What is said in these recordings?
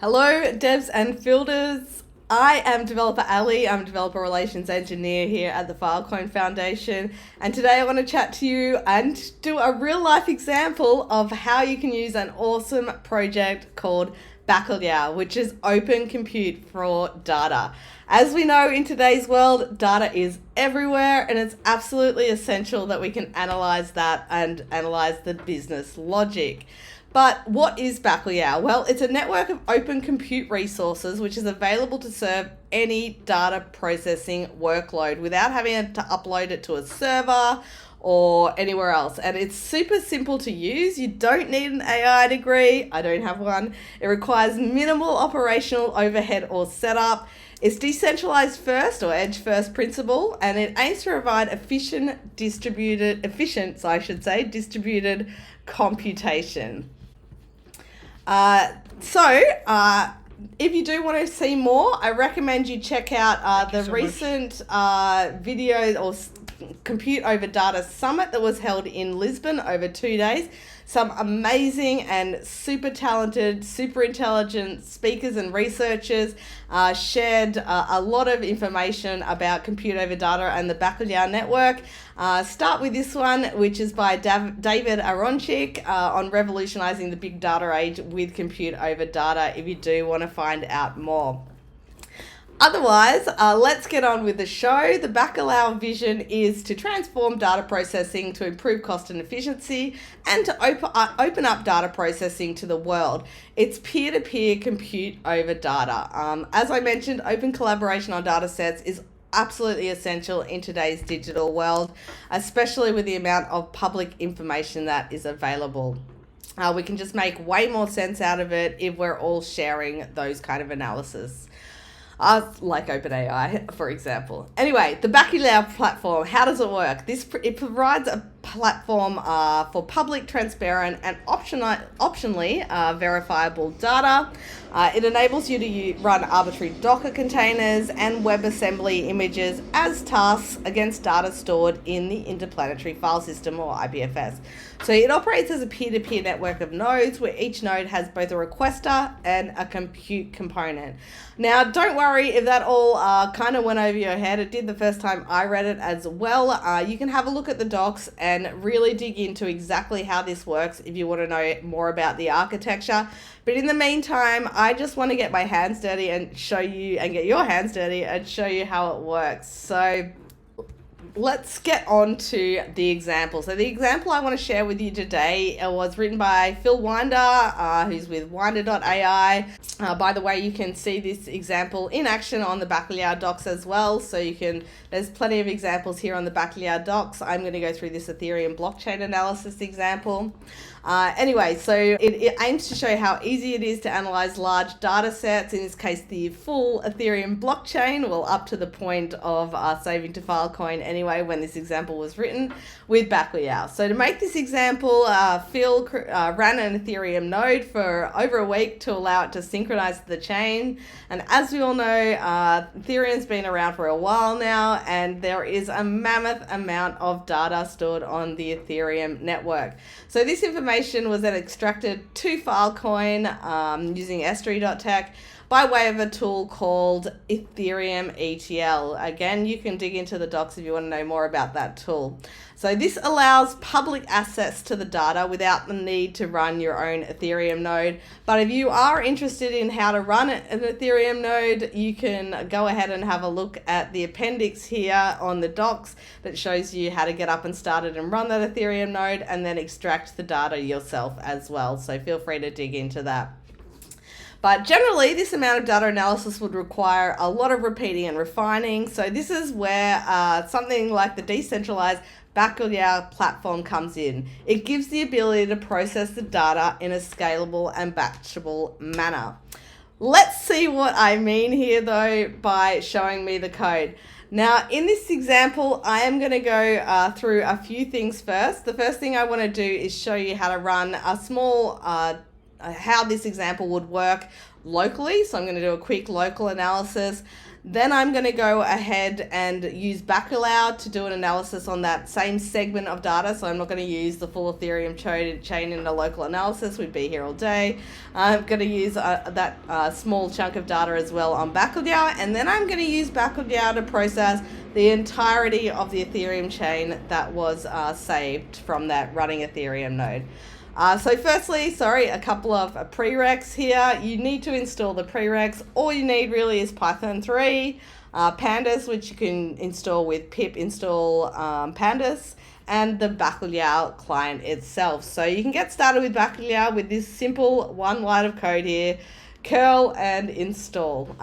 Hello, devs and fielders. I am developer Ali. I'm a developer relations engineer here at the Filecoin Foundation. And today I want to chat to you and do a real life example of how you can use an awesome project called Bacalhau, which is open compute for data. As we know, in today's world, data is everywhere, and it's absolutely essential that we can analyze that and analyze the business logic. But what is Bacalhau? Well, it's a network of open compute resources which is available to serve any data processing workload without having to upload it to a server or anywhere else. And it's super simple to use. You don't need an AI degree. I don't have one. It requires minimal operational overhead or setup. It's decentralized first or edge first principle, and it aims to provide distributed computation. If you do want to see more, I recommend you check out the recent video or Compute Over Data Summit that was held in Lisbon over 2 days. Some amazing and super talented, super intelligent speakers and researchers shared a lot of information about Compute Over Data and the Bacalhau network. Start with this one, which is by David Aronchik on revolutionizing the big data age with Compute Over Data if you do want to find out more. Otherwise, let's get on with the show. The Bacalhau vision is to transform data processing to improve cost and efficiency and to open up data processing to the world. It's peer-to-peer compute over data. As I mentioned, open collaboration on data sets is absolutely essential in today's digital world, especially with the amount of public information that is available. We can just make way more sense out of it if we're all sharing those kind of analysis. Like OpenAI, for example. Anyway, the Bacalhau platform, how does it work? It provides a platform for public, transparent, and optionally verifiable data. It enables you to run arbitrary Docker containers and WebAssembly images as tasks against data stored in the interplanetary file system, or IPFS. So it operates as a peer-to-peer network of nodes where each node has both a requester and a compute component. Now, don't worry if that all kind of went over your head. It did the first time I read it as well. You can have a look at the docs and really dig into exactly how this works if you want to know more about the architecture. But in the meantime, I just want to get my hands dirty and show you, and get your hands dirty and show you how it works. So let's get on to the example. So the example I want to share with you today was written by Phil Winder, who's with winder.ai. By the way, you can see this example in action on the Bacalhau docs as well. So there's plenty of examples here on the Bacalhau docs. I'm going to go through this Ethereum blockchain analysis example. Anyway, so it aims to show how easy it is to analyze large data sets, in this case the full Ethereum blockchain, well up to the point of saving to Filecoin anyway when this example was written, with Bacalhau. So to make this example, Phil ran an Ethereum node for over a week to allow it to synchronize the chain. And as we all know, Ethereum's been around for a while now, and there is a mammoth amount of data stored on the Ethereum network. So this information was then extracted to Filecoin using s3.tech by way of a tool called Ethereum ETL. Again, you can dig into the docs if you want to know more about that tool. So this allows public access to the data without the need to run your own Ethereum node. But if you are interested in how to run an Ethereum node, you can go ahead and have a look at the appendix here on the docs that shows you how to get up and started and run that Ethereum node and then extract the data yourself as well. So feel free to dig into that. But generally, this amount of data analysis would require a lot of repeating and refining. So this is where something like the decentralized Bacalhau platform comes in. It gives the ability to process the data in a scalable and batchable manner. Let's see what I mean here though by showing me the code. Now, in this example, I am going to go through a few things first. The first thing I want to do is show you how to run a small how this example would work locally. So I'm going to do a quick local analysis. Then I'm going to go ahead and use Bacalhau to do an analysis on that same segment of data. So I'm not going to use the full Ethereum chain in a local analysis. We'd be here all day. I'm going to use that small chunk of data as well on Bacalhau. And then I'm going to use Bacalhau to process the entirety of the Ethereum chain that was saved from that running Ethereum node. So firstly, a couple of prereqs here. You need to install the prereqs. All you need really is Python 3, pandas, which you can install with pip install pandas, and the Bacalhau client itself. So you can get started with Bacalhau with this simple one line of code here. Curl and install.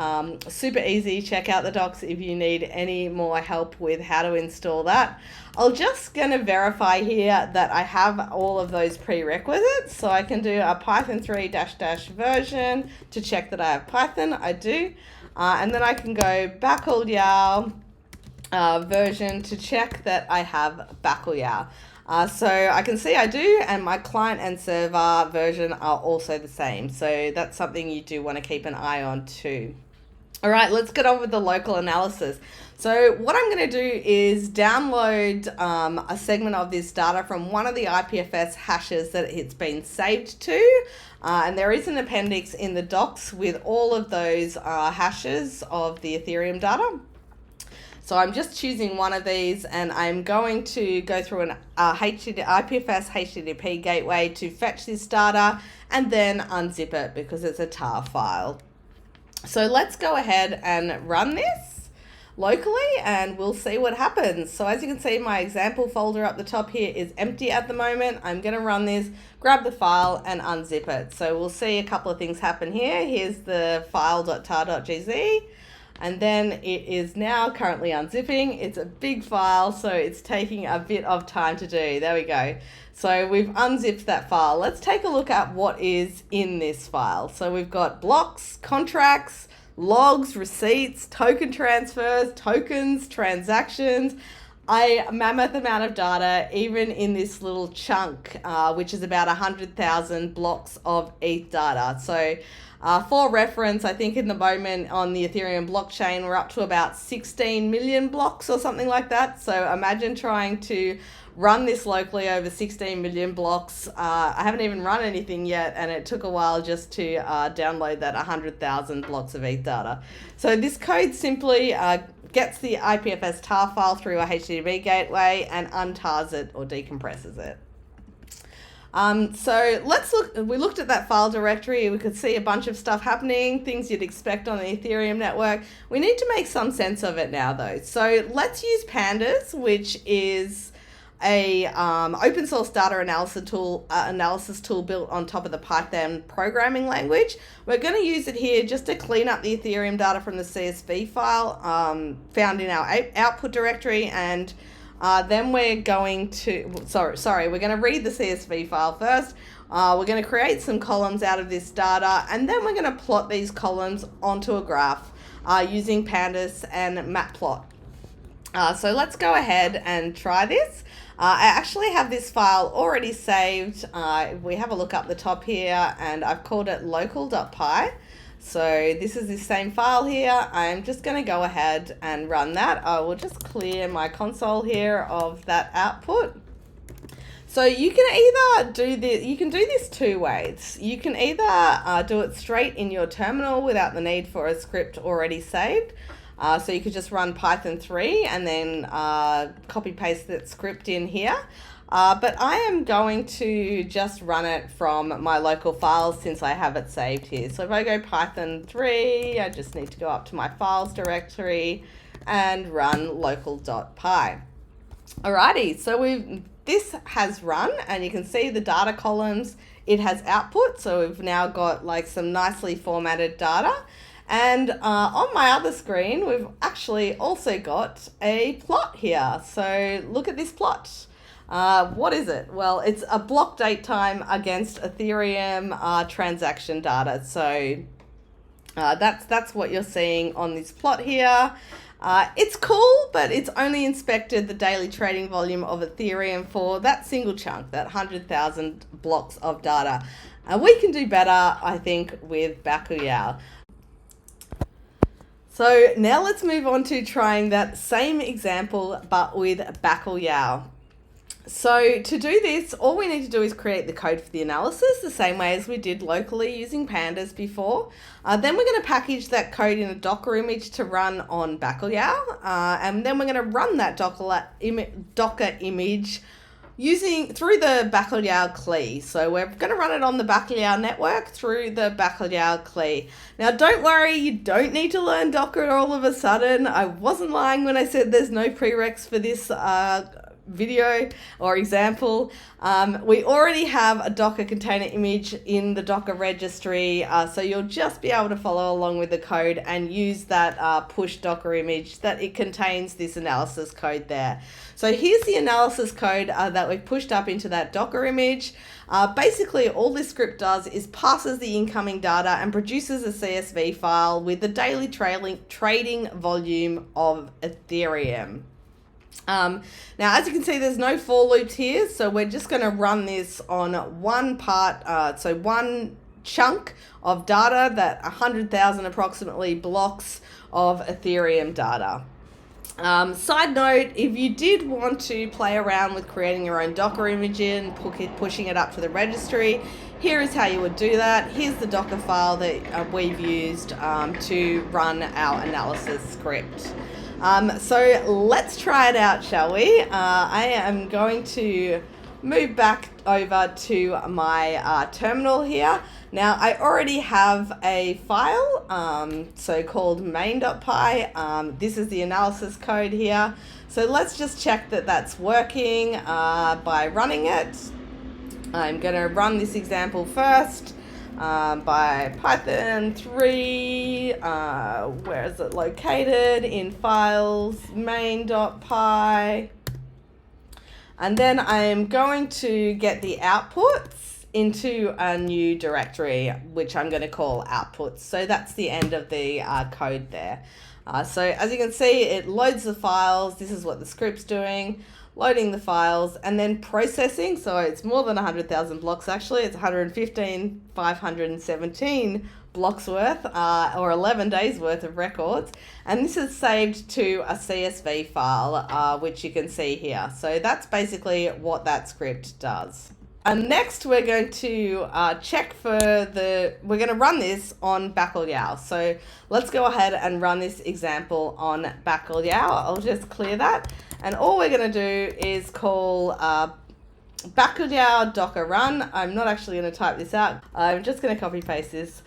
Super easy. Check out the docs if you need any more help with how to install that. I'm just going to verify here that I have all of those prerequisites. So I can do a Python 3 -- version to check that I have Python. I do. And then I can go Bacalhau version to check that I have Bacalhau. So I can see I do, and my client and server version are also the same. So that's something you do want to keep an eye on too. All right, let's get on with the local analysis. So what I'm going to do is download a segment of this data from one of the IPFS hashes that it's been saved to. And there is an appendix in the docs with all of those hashes of the Ethereum data. So I'm just choosing one of these, and I'm going to go through an IPFS HTTP gateway to fetch this data and then unzip it because it's a tar file. So let's go ahead and run this locally and we'll see what happens. So as you can see, my example folder up the top here is empty at the moment. I'm going to run this, grab the file and unzip it. So we'll see a couple of things happen here. Here's the file.tar.gz. And then it is now currently unzipping. It's a big file, so it's taking a bit of time to do. There we go. So we've unzipped that file. Let's take a look at what is in this file. So we've got blocks, contracts, logs, receipts, token transfers, tokens, transactions, a mammoth amount of data, even in this little chunk, which is about 100,000 blocks of ETH data. So for reference, I think in the moment on the Ethereum blockchain, we're up to about 16 million blocks or something like that. So imagine trying to run this locally over 16 million blocks. I haven't even run anything yet, and it took a while just to download that 100,000 blocks of ETH data. So this code simply gets the IPFS tar file through a HTTP gateway and untars it or decompresses it. So let's look, we looked at that file directory. We could see a bunch of stuff happening, things you'd expect on the Ethereum network. We need to make some sense of it now though. So let's use pandas, which is a open source data analysis tool built on top of the Python programming language. We're going to use it here just to clean up the Ethereum data from the CSV file found in our output directory, and then we're going to, we're going to read the CSV file first. We're going to create some columns out of this data, and then we're going to plot these columns onto a graph using pandas and matplot. So let's go ahead and try this. I actually have this file already saved. We have a look up the top here, and I've called it local.py. So this is the same file here. I'm just going to go ahead and run that. I will just clear my console here of that output. So you can either do this, you can do this two ways. You can either do it straight in your terminal without the need for a script already saved. So you could just run Python 3 and then copy paste that script in here. But I am going to just run it from my local files since I have it saved here. So if I go Python 3, I just need to go up to my files directory and run local.py. Alrighty, so this has run, and you can see the data columns, it has output. So we've now got like some nicely formatted data. And on my other screen, we've actually also got a plot here. So look at this plot. What is it? Well, it's a block date time against Ethereum transaction data. So that's what you're seeing on this plot here. It's cool, but it's only inspected the daily trading volume of Ethereum for that single chunk, that 100,000 blocks of data. We can do better, I think, with Bacalhau. So now let's move on to trying that same example, but with Bacalhau. So to do this, all we need to do is create the code for the analysis the same way as we did locally using pandas before. Then we're going to package that code in a Docker image to run on Bacalhau. And then we're going to run that Docker image through the Bacalhau CLI. So we're going to run it on the Bacalhau network through the Bacalhau CLI. Now don't worry, you don't need to learn Docker all of a sudden. I wasn't lying when I said there's no prereqs for this video or example. We already have a Docker container image in the Docker registry, so you'll just be able to follow along with the code and use that push Docker image that it contains this analysis code there. So here's the analysis code that we've pushed up into that Docker image. Basically all this script does is passes the incoming data and produces a CSV file with the daily trading volume of Ethereum. Now, as you can see, there's no for loops here, so we're just going to run this on one part, so one chunk of data, that 100,000 approximately blocks of Ethereum data. Side note, if you did want to play around with creating your own Docker image and pushing it up to the registry, here is how you would do that. Here's the Docker file that we've used to run our analysis script. So let's try it out, shall we? I am going to move back over to my terminal here. Now I already have a file, so called main.py. This is the analysis code here. So let's just check that that's working by running it. I'm going to run this example first. By Python 3, where is it located? In files, main.py. And then I'm going to get the outputs into a new directory, which I'm going to call outputs. So that's the end of the code there. So as you can see, it loads the files. This is what the script's doing. Loading the files and then processing. So it's more than 100,000 blocks actually. It's 115,517 blocks worth or 11 days worth of records. And this is saved to a CSV file, which you can see here. So that's basically what that script does. And next we're going to check for we're going to run this on Bacalhau. So let's go ahead and run this example on Bacalhau. I'll just clear that. And all we're going to do is call Bacalhau docker run. I'm not actually going to type this out. I'm just going to copy paste this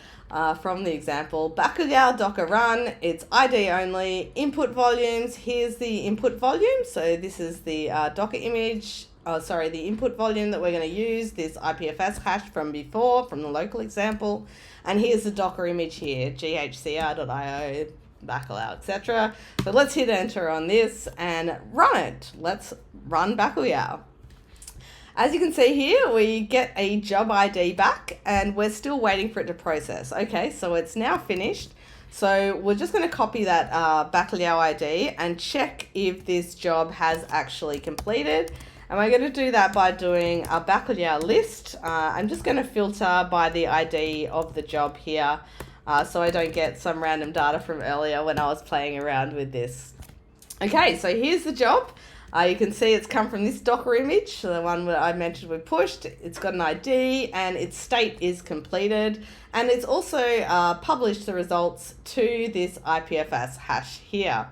from the example. Bacalhau docker run, it's ID only, input volumes. Here's the input volume. So this is the Docker image. The input volume that we're going to use, this IPFS hash from before, from the local example. And here's the Docker image here, ghcr.io, Bacalhau, etc. So let's hit enter on this and run it. Let's run Bacalhau. As you can see here, we get a job ID back and we're still waiting for it to process. Okay, so it's now finished. So we're just going to copy that Bacalhau ID and check if this job has actually completed. And we're going to do that by doing a Bacalhau list. I'm just going to filter by the ID of the job here so I don't get some random data from earlier when I was playing around with this. Okay, so here's the job. You can see it's come from this Docker image, the one that I mentioned we pushed. It's got an ID and its state is completed. And it's also published the results to this IPFS hash here.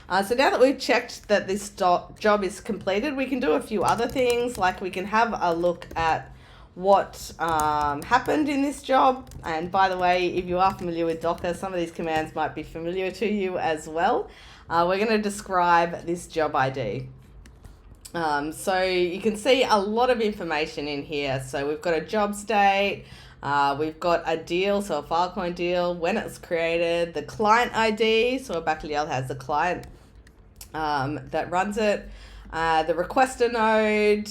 So now that we've checked that this job is completed, we can do a few other things, like we can have a look at what happened in this job. And by the way, if you are familiar with Docker, some of these commands might be familiar to you as well. We're going to describe this job ID. So you can see a lot of information in here. So we've got a job state, we've got a deal, so a Filecoin deal, when it was created, the client ID, so Bacalhau has the client that runs it, the requester node,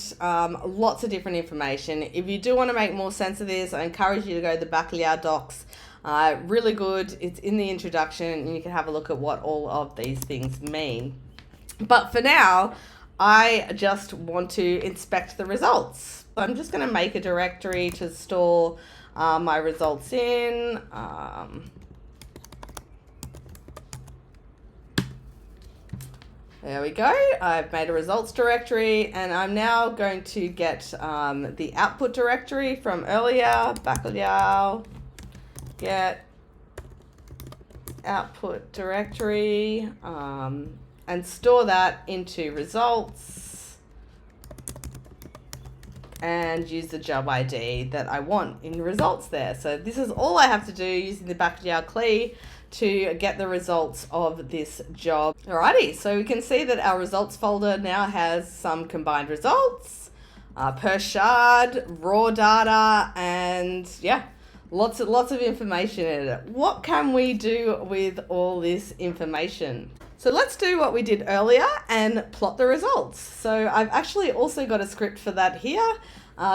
lots of different information. If you do want to make more sense of this, I encourage you to go to the Bacalhau docs. Really good. It's in the introduction and you can have a look at what all of these things mean. But for now, I just want to inspect the results. I'm just going to make a directory to store my results in. There we go. I've made a results directory, and I'm now going to get the output directory from earlier, Bacalhau, get output directory, and store that into results and use the job ID that I want in results there. So this is all I have to do using the Bacalhau CLI to get the results of this job. Alrighty, so we can see that our results folder now has some combined results, per shard, raw data, and yeah, lots of information in it. What can we do with all this information? So let's do what we did earlier and plot the results. So I've actually also got a script for that here.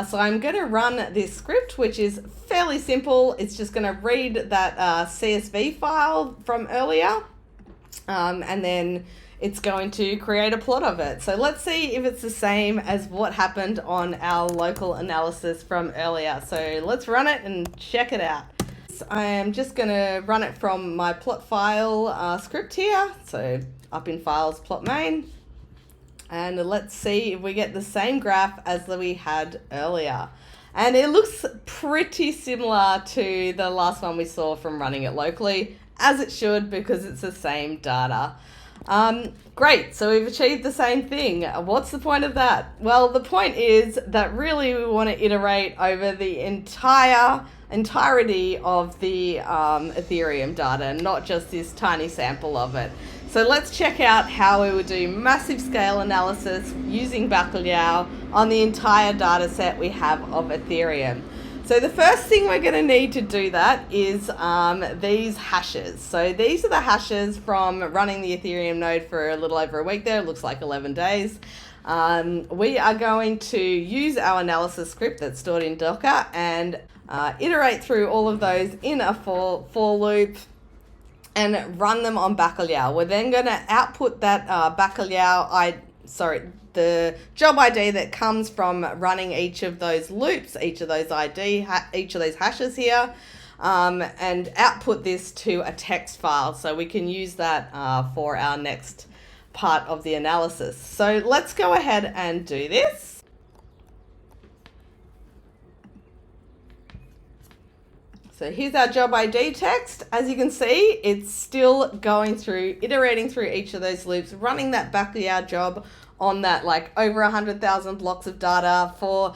So I'm going to run this script, which is fairly simple. It's just going to read that CSV file from earlier, and then it's going to create a plot of it. So let's see if it's the same as what happened on our local analysis from earlier. So let's run it and check it out. I am just going to run it from my plot file script here. So up in files, plot main. And let's see if we get the same graph as we had earlier. And it looks pretty similar to the last one we saw from running it locally, as it should, because it's the same data. Great, so we've achieved the same thing. What's the point of that? Well, the point is that really we want to iterate over the entirety of the Ethereum data, not just this tiny sample of it. So let's check out how we would do massive scale analysis using Bacalhau on the entire data set we have of Ethereum. So the first thing we're going to need to do that is these hashes. So these are the hashes from running the Ethereum node for a little over a week there. It looks like 11 days. We are going to use our analysis script that's stored in Docker and iterate through all of those in a for loop and run them on Bacalhau. We're then going to output that the job ID that comes from running each of those loops, each of those hashes here, and output this to a text file so we can use that for our next part of the analysis. So let's go ahead and do this. So here's our job ID text. As you can see, it's still going through, iterating through each of those loops, running that Bacalhau job on that like over 100,000 blocks of data for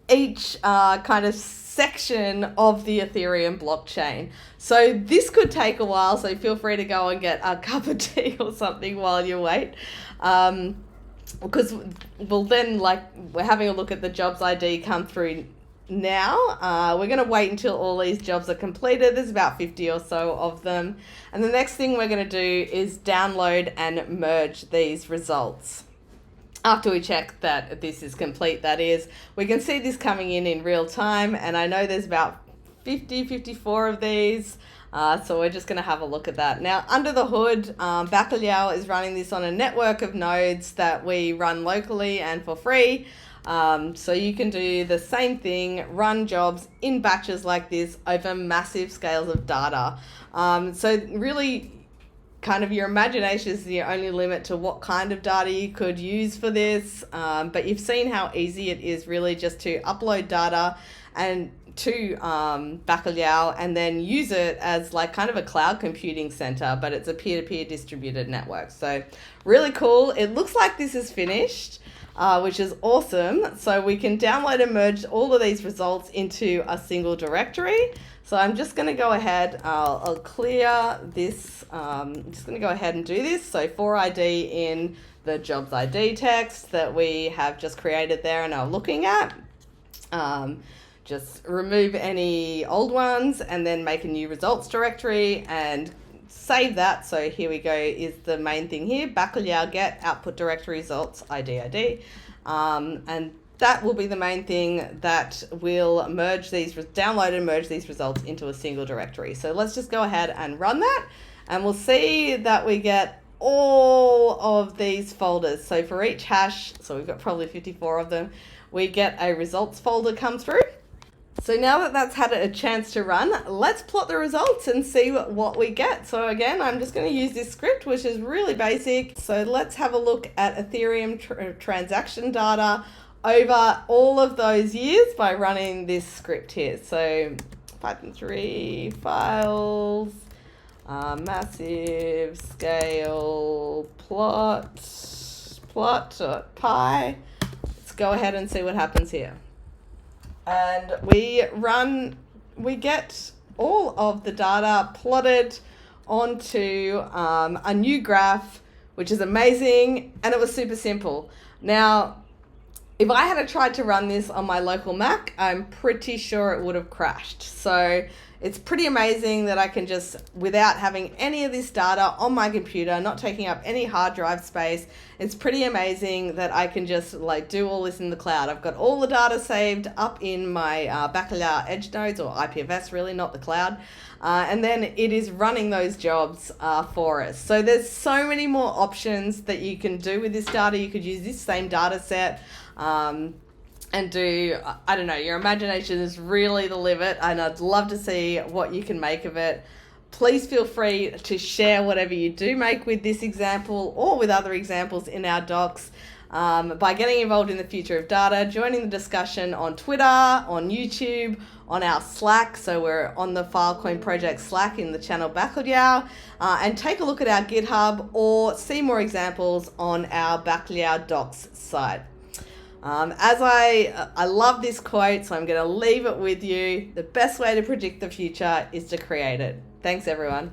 each kind of section of the Ethereum blockchain. So this could take a while, so feel free to go and get a cup of tea or something while you wait. Because we'll then, we're having a look at the jobs ID come through now. We're going to wait until all these jobs are completed. There's about 50 or so of them. And the next thing we're going to do is download and merge these results. After we check that this is complete, that is, we can see this coming in real time. And I know there's about 54 of these. So we're just going to have a look at that. Now, under the hood, Bacalhau is running this on a network of nodes that we run locally and for free. So you can do the same thing, run jobs in batches like this over massive scales of data. So really kind of your imagination is the only limit to what kind of data you could use for this. But you've seen how easy it is really just to upload data and to Bacalhau and then use it as like kind of a cloud computing center, but it's a peer-to-peer distributed network. So really cool. It looks like this is finished. Which is awesome. So we can download and merge all of these results into a single directory. So I'm just going to go ahead, I'll clear this. I'm just going to go ahead and do this. So for ID in the jobs ID text that we have just created there and are looking at. Just remove any old ones and then make a new results directory and save that. So here we go is the main thing here, Bacalhau get output directory results ID. And that will be the main thing that will merge these, download and merge these results into a single directory. So let's just go ahead and run that and we'll see that we get all of these folders. So for each hash, so we've got probably 54 of them, we get a results folder come through. So now that that's had a chance to run, let's plot the results and see what we get. So again, I'm just going to use this script, which is really basic. So let's have a look at Ethereum transaction data over all of those years by running this script here. So Python 3 files, massive scale plot.py. Let's go ahead and see what happens here. And we get all of the data plotted onto a new graph, which is amazing, and it was super simple. Now, if I had tried to run this on my local Mac, I'm pretty sure it would have crashed. So it's pretty amazing that I can just, without having any of this data on my computer, not taking up any hard drive space, it's pretty amazing that I can just like do all this in the cloud. I've got all the data saved up in my Bacalhau edge nodes, or IPFS really, not the cloud. And then it is running those jobs for us. So there's so many more options that you can do with this data. You could use this same data set and do, I don't know, your imagination is really the limit, and I'd love to see what you can make of it. Please feel free to share whatever you do make with this example or with other examples in our docs by getting involved in the future of data, joining the discussion on Twitter, on YouTube, on our Slack. So we're on the Filecoin project Slack in the channel Bacalhau, and take a look at our GitHub or see more examples on our Bacalhau docs site. As I love this quote, so I'm going to leave it with you. The best way to predict the future is to create it. Thanks, everyone.